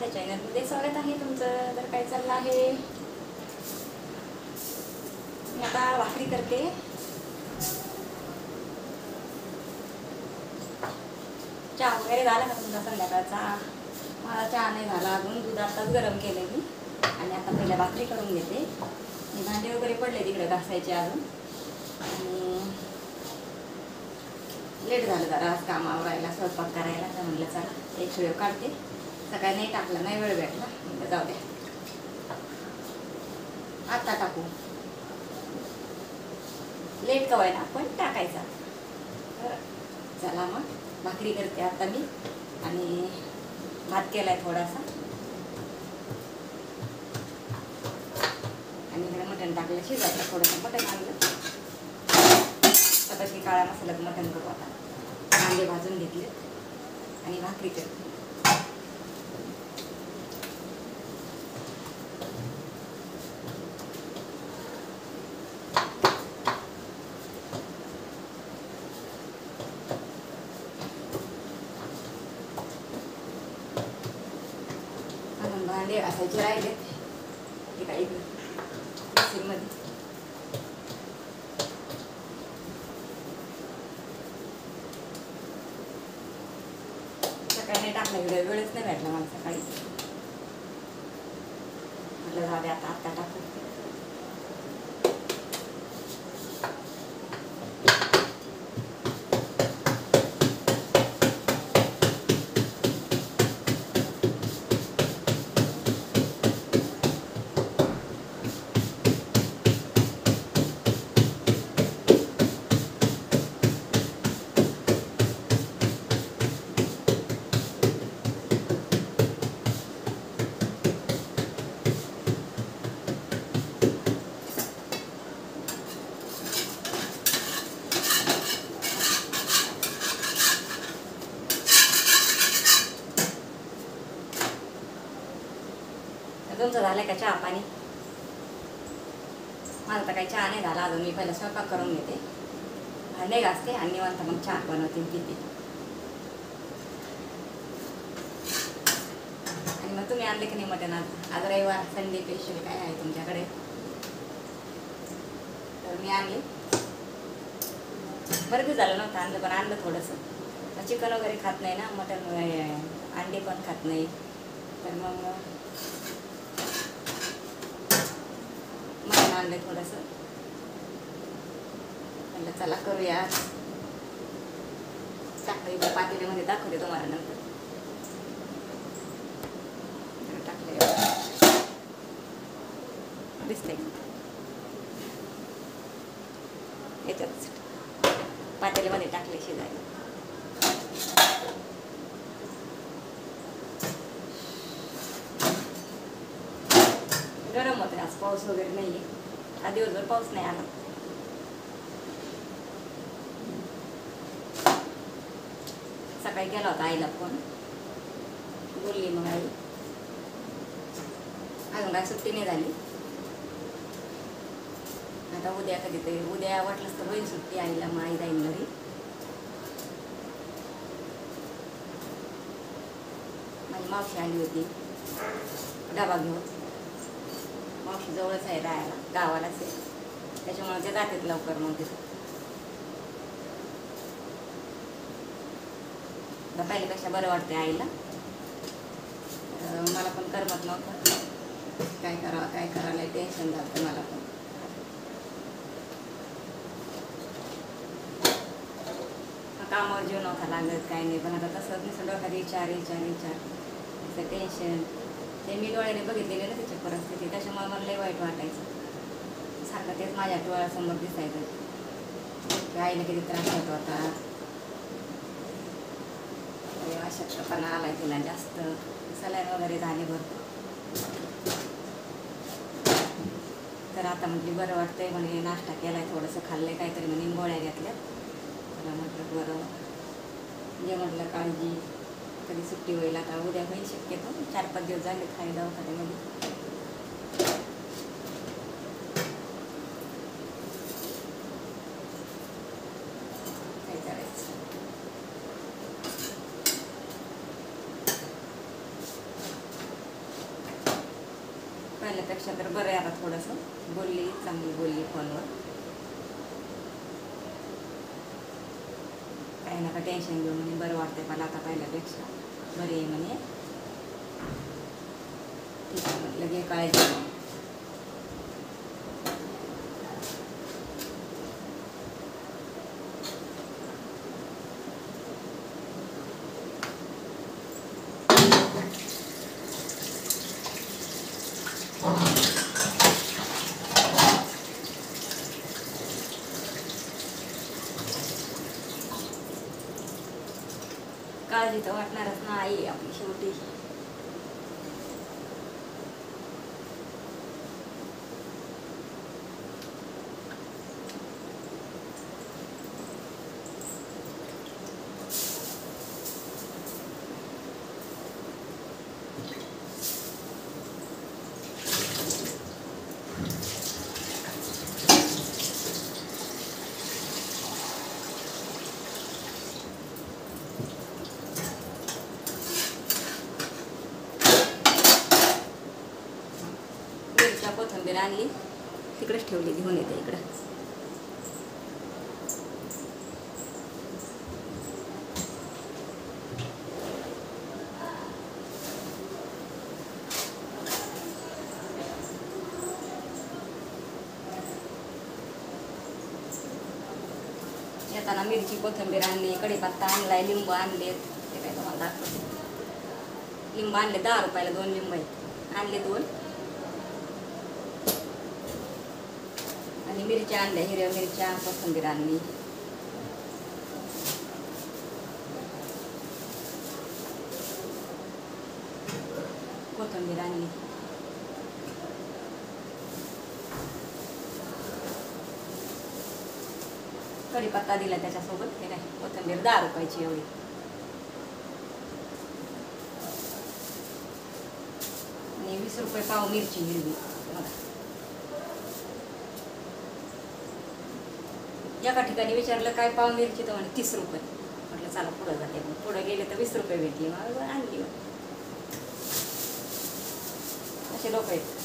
माझ्या चॅनलमध्ये स्वागत आहे तुमचं. तर काय चाललं आहे, मी आता भाकरी करते. चहा वगैरे झाला का तुमचा संध्याकाळचा? मला चहा नाही झाला अजून, दूध आताच गरम केले मी आणि आता पहिल्या भाकरी करून घेते. मी भांडे वगैरे पडले तिकडे घासायचे अजून आणि लेट झालं जरा आज काम आवरायला, स्वयंपाक करायला. तर म्हणलं चला एक व्हिडिओ काढते. सकाळी नाही टाकला, नाही वेळ भेटला, म्हणलं जाऊ द्या आता टाकू. लेट कवाय ना पण टाकायचा. चला मग भाकरी करते आता मी आणि भात केलाय थोडासा आणि इकडे मटण टाकलं शिजायला. थोडंसं मटण आणलं, पद्धती काळा मसाल्यात मटण करू. आता कांदे भाजून घेतले आणि भाकरी करते. भांडे घासायचे राहिले ते काही मध्ये सकाळी नाही टाकला, वेळच नाही भेटला मला सकाळी. म्हटलं जाऊ दे आता टाकू. तुमचं झालंय का चहा पाणी? माझा तर काही चहा नाही झाला अजून. मी पहिला स्वयंपाक करून घेते, भांडे घासते आणि निवांत मग चहा बनवते पिते. आणि मग तुम्ही आणले की नाही मटण? आज रविवार, संडे स्पेशल काय आहे तुमच्याकडे? तर मी आणले. बरं दिवस झालं नव्हतं आणलं, पण आणलं थोडंसं. चिकन वगैरे खात नाही ना, मटण अंडे पण खात नाही. तर मग आणलं थोडंसं. म्हणलं चला करूया. टाकलं पातेल्यामध्ये, दाखवते तुम्हाला नंतर. टाकले दिसते याच्यात पातेल्यामध्ये टाकले शिजायला. गरम होते आज, पाऊस वगैरे नाहीये. आज दिवसभर पाऊस नाही आला. सकाळी गेला होता आईला फोन, बोलली मग आई. अजून काय सुट्टी नाही झाली. आता उद्या कधीतरी, उद्या वाटलंच तर होईल सुट्टी आईला. मग आई जाईल घरी. माझी मावशी आली होती डबा घेऊन. मावशी जवळच आहे राहायला, गावालाच आहे. त्याच्यामुळे ते जातात लवकर. मग तिथं पहिल्यापेक्षा बरं वाटते आईला. मला पण करमत नव्हतं, काय करायला टेन्शन झालं मला पण. कामावर जीव नव्हता लागत, काय नाही. पण आता तसंच नाही, डोक्यात विचार त्याचं टेन्शन. ते मी डोळ्याने बघितलेले ना त्याची परिस्थिती, त्याच्यामुळे मला लई वाईट वाटायचं. सारखं तेच माझ्या डोळ्यासमोर दिसायचं की आईला किती त्रास होत होता. अशक्तपणा आलाय तिला जास्त, सलाईन वगैरे झाले भरपूर. तर आता म्हटली बरं वाटतंय म्हणे, नाश्ता केलाय, थोडंसं खाल्लंय, काहीतरी म्हणे गोळ्या घेतल्या. मला म्हटलं बरं जे, म्हटलं काळजी. कधी सुट्टी होईल आता? उद्या होईल शक्यतो. 4-5 दिवस झाले खाली दवाखान्यामध्ये. काय करायचं? पहिल्यापेक्षा तर बरं आहे आता थोडंसं. बोलली, चांगली बोलली फोनवर. काही नका टेन्शन घेऊ म्हणे, बरं वाटतंय मला आता पहिल्यापेक्षा, बरे आहे म्हणे. ठीक आहे म्हटलं, घे काळजी. काळजी तर वाटणारच ना, आई आपली शेवटी. कोथिंबीर आणली, तिकडेच ठेवली, घेऊन येते इकडं. येताना मिरची, कोथिंबीर आणली, कढीपत्ता आणलाय, लिंबू आणलेत. ते काय तुम्हाला दाखवते. लिंबू आणले 10 रुपयाला 2 लिंबू आहेत, आणले 2. आणि मिरच्या आणल्या, हिरव्या मिरच्या, कोथिंबीर आणली. कोथिंबीर आणली. कढीपत्ता दिला त्याच्यासोबत. हे काय कोथिंबीर 10 रुपयाची एवढी. आणि 20 रुपये पाव मिरची हिरवी. एका ठिकाणी विचारलं काय पाव मिरची, तर म्हणे 30 रुपये. म्हटलं चला पुढं जाते. मग पुढं गेले तर 20 रुपये भेटली, मग आणली. असे लोक आहेत.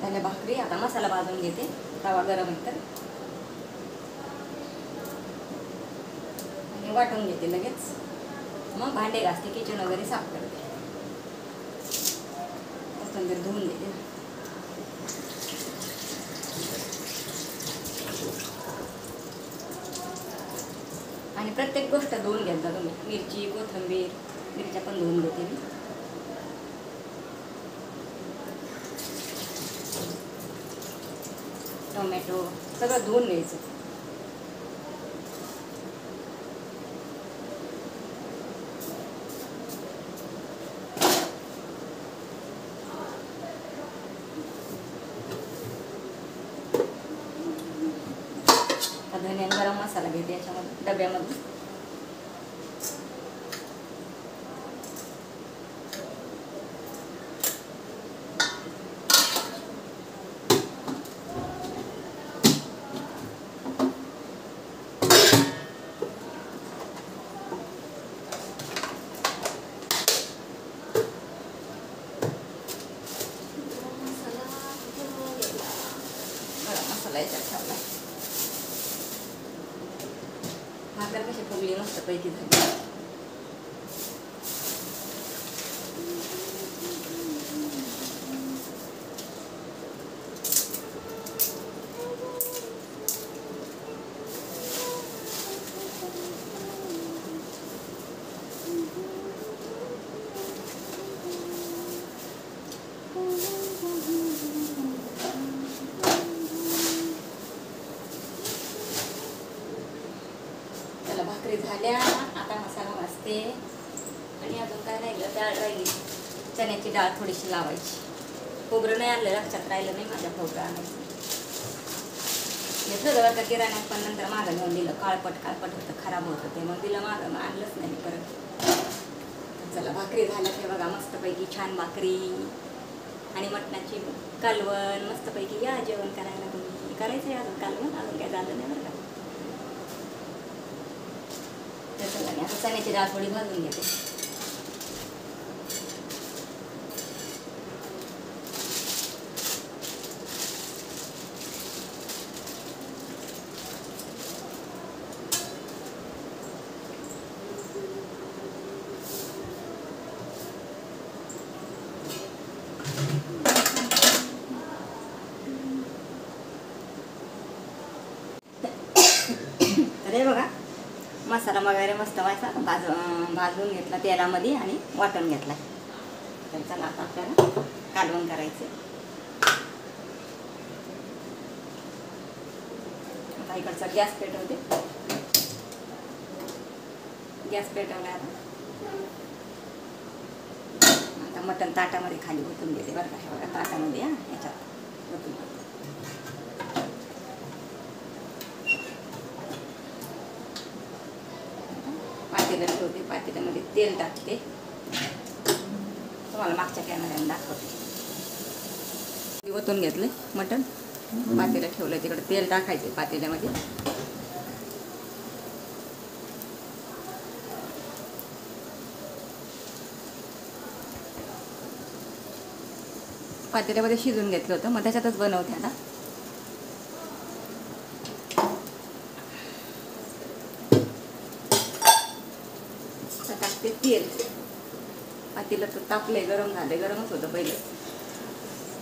झाल्या भाकरी. आता मसाला भाजून घेते, तवा गरम आहे तर. आणि वाटून घेते लगेच. मग भांडे घासते, किचन वगैरे साफ करते. कोथिंबीर धुवून देते. आणि प्रत्येक गोष्ट धुवून घेत जा तुम्ही. मिरची, कोथिंबीर, मिरच्या पण धुवून घेते मी. टोमॅटो सगळं धुवून घ्यायचं. धने गरम मसाला घेते याच्यामध्ये डब्यामध्ये. मसाला याच्यात ठेवला. भाकर कशी फुगली मस्त पैकी झाली. भाकरी झाल्या. आता मसाला भाजते. आणि अजून काय राहिलं, डाळ राहिली, चण्याची डाळ थोडीशी लावायची. खोबरं नाही आणलं, लक्षात राहिलं नाही माझ्या खोबरं आणायचं. घेतलं जरा का किराण्यात, पण नंतर मागं घेऊन दिलं. काळपट होतं, खराब होतं ते. मग दिलं मागं, मग आणलंच नाही परत. चला भाकरी झाल्या ते बघा, मस्तपैकी छान भाकरी आणि मटणाची कालवण मस्तपैकी. या जेवण करायला तुम्ही. करायचं आहे अजून कालवण, अजून काय झालं नाही बरं का. चला मी आता चण्याची डाळ थोडी भाजून घेते. अरे बघा मसाला वगैरे मस्त व्हायचा भाजून घेतला तेलामध्ये आणि वाटून घेतला. तर चला आता आपल्याला कालवण करायचं. आता इकडचा गॅस पेटवते. गॅस पेटवला आता मटण ताटामध्ये खाली ओतून घेते बरं का. हे बघा ताटामध्ये याच्यात ओतून घेते. पातेलं ठेवते, पातेल्यामध्ये तेल टाकते. तुम्हाला मागच्या कॅमेऱ्याने दाखवते. ओतून घेतले मटण, पातेलं ठेवलं, तिकडे तेल टाकायचे पातेल्यामध्ये. पातेल्यामध्ये शिजून घेतलं होतं, मग त्याच्यातच बनवते आता. टाकते तेल. पातेलं तर तापलंय, गरम झालंय, गरमच होतं पहिलं.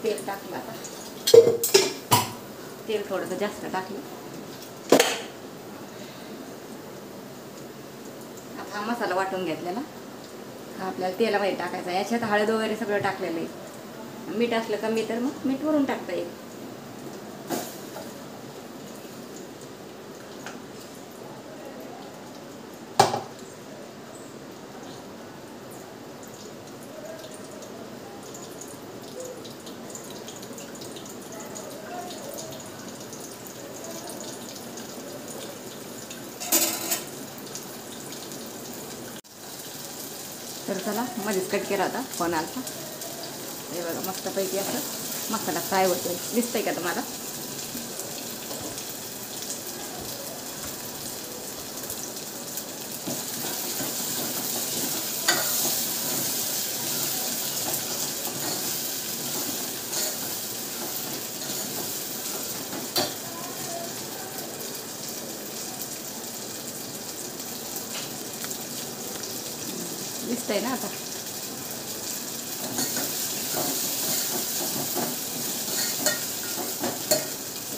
तेल टाकलं आता. तेल थोडंसं जास्त टाकलं. आता हा मसाला वाटून घेतलेला हा आपल्याला तेलामध्ये टाकायचा. याच्यात हळद वगैरे सगळं टाकलेलं आहे. मीठ असलं कमी तर मग मीठ वरून टाकता येईल. तर चला मध्येच कट केला होता फोन आलता. हे बघा मस्तपैकी असं मसाला फ्राय होतो. दिसतंय का तुम्हाला? दिसतंय ना आता?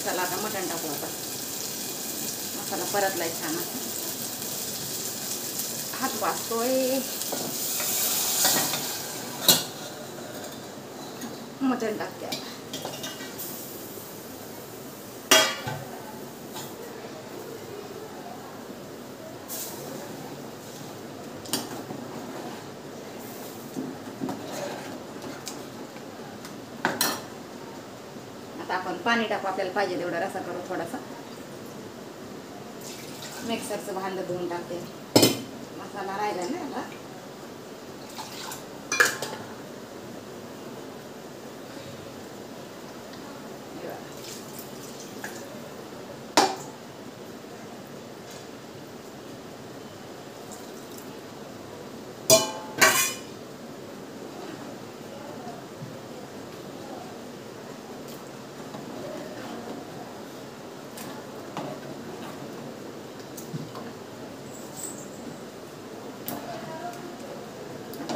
चला आता मटण टाकू. आता मसाला परतलाय छान. आता हात वाजतोय. मटण टाकते आता. आपण पाणी टाकू, आपल्याला पाहिजे तेवढा रसा करू. थोडासा मिक्सरचं भांडं धुवून टाकते. मसाला राहिला ना आता.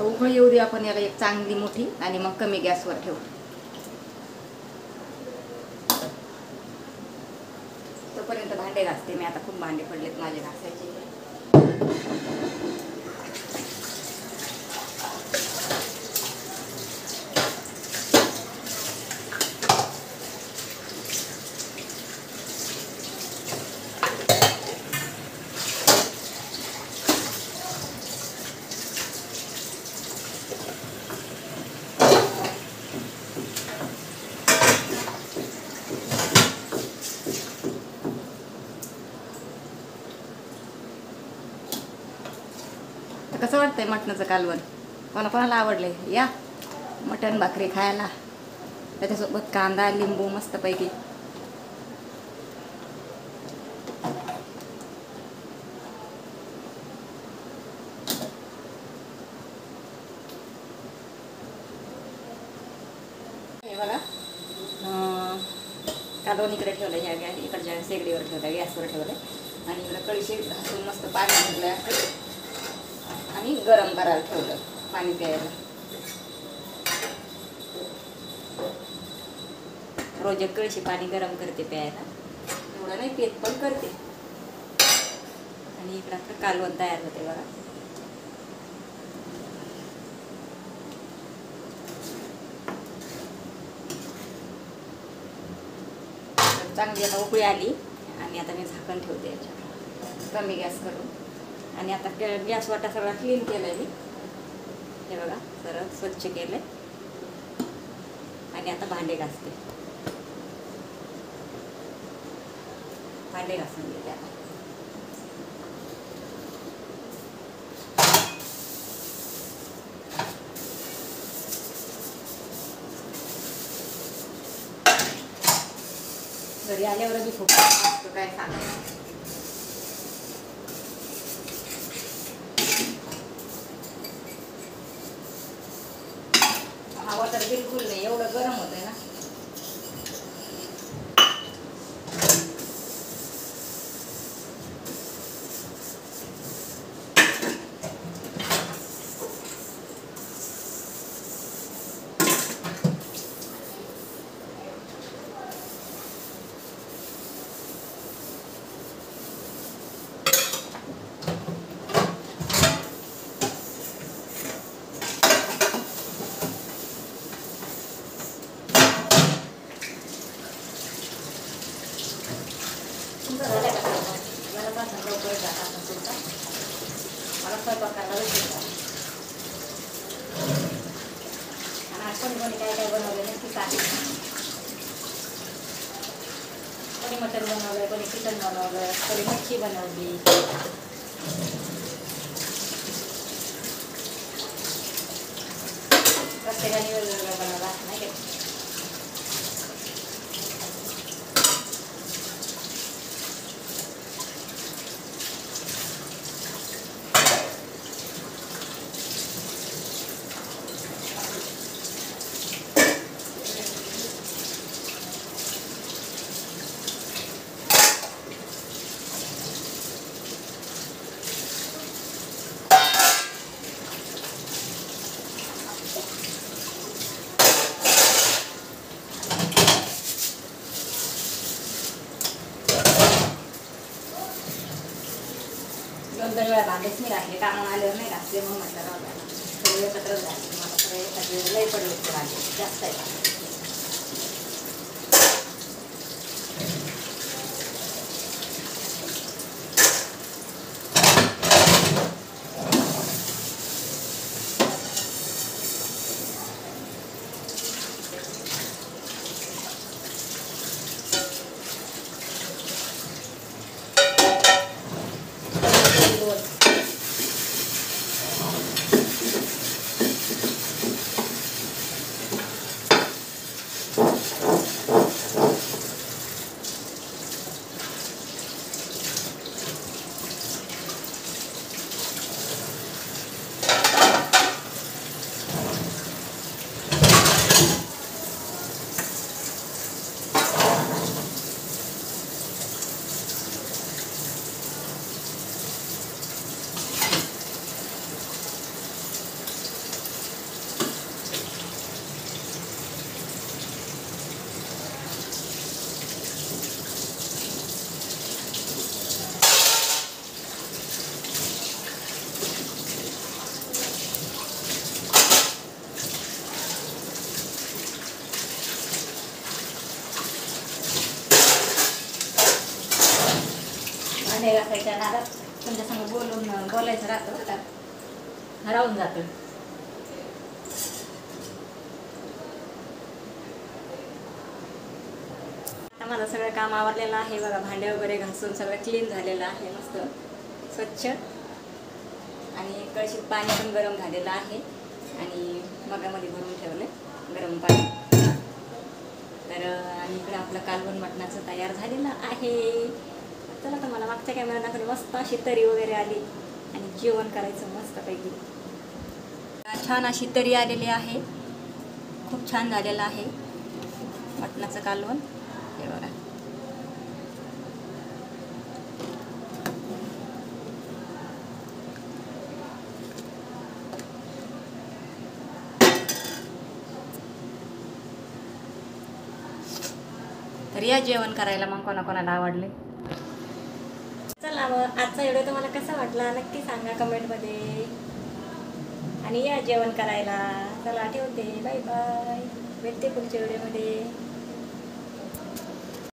उकळी येऊ दे आपण याला एक चांगली मोठी, आणि मग कमी गॅसवर ठेवू. तोपर्यंत भांडे घासते मी. आता खूप भांडे पडलेत माझे घासायचे. कसं वाटतंय मटणाचं कालवण? कोणाकोणाला आवडले या मटण भाकरी खायला, त्याच्यासोबत कांदा लिंबू मस्तपैकी. हे बघा कालवण इकडे ठेवलं, ह्या गॅस इकडच्या शेगडीवर ठेवलं, गॅसवर ठेवलं आणि इकडे कळशी घासून मस्त पाणी घेतलं आणि गरम करायला ठेवलं पाणी प्यायला. रोज एक कळशी पाणी गरम करते प्यायला, एवढं नाही पेत पण करते. आणि इकडं आता कालवण तयार होते बघा. चांगली आता उकळी आली आणि आता मी झाकण ठेवते याच्यावर कमी गॅस करून. आणि आता गॅस वाटा सगळा क्लीन केलाय मी, हे बघा सरळ स्वच्छ केलंय. आणि आता भांडे घासते, भांडे घासून घेते आता. घरी आल्यावर मी खूप मस्त काय सांगायचं. हवा तर बिलकुल नाही, एवढं गरम होतंय ना. लवकर जाता मला स्वयंपाक करायला उशीर झाला. आणि आज कोणी काय काय बनवलं नक्की सांगितलं. कोणी मटण बनवलं, कोणी चिकन बनवलं, कोणी मच्छी बनवली. प्रत्येकाने वेगवेगळं बनवलं असं नाही का. दोन वेळा भांडेच नाही घातले, कामाला आल्यावर नाही घातले, मग म्हटलं राहू द्या सगळे एकत्रच घातले. मला सगळे एखाद वेळेस लई पडले ते भांडे जास्त आहे. भांडे घासायच्या नादात तुमच्यासंग बोलायचं राहतं बरं का, राहून जातं. आता माझं सगळं काम आवरलेलं आहे बघा. भांडे वगैरे घासून सगळं क्लीन झालेलं आहे मस्त स्वच्छ. आणि कळशीत पाणी पण गरम झालेलं आहे. आणि मगामध्ये भरून ठेवलं गरम पाणी. तर आणि इकडे आपलं कालवण मटणाचं तयार झालेलं आहे. चला तर मला मागच्या कॅमेरा दाखवली मस्त अशी तरी वगैरे आली आणि जेवण करायचं मस्तपैकी. छान अशी तरी आलेली आहे. खूप छान झालेलं आहे मटणाचं कालवण. हे बघा. तर या जेवण करायला मग कोणाकोणाला आवडले. चला मग आजचा व्हिडिओ तुम्हाला कसा वाटला नक्की सांगा कमेंटमध्ये. आणि या जेवण करायला. चला ठेवते. Bye bye. भेटते पुढच्या व्हिडिओमध्ये.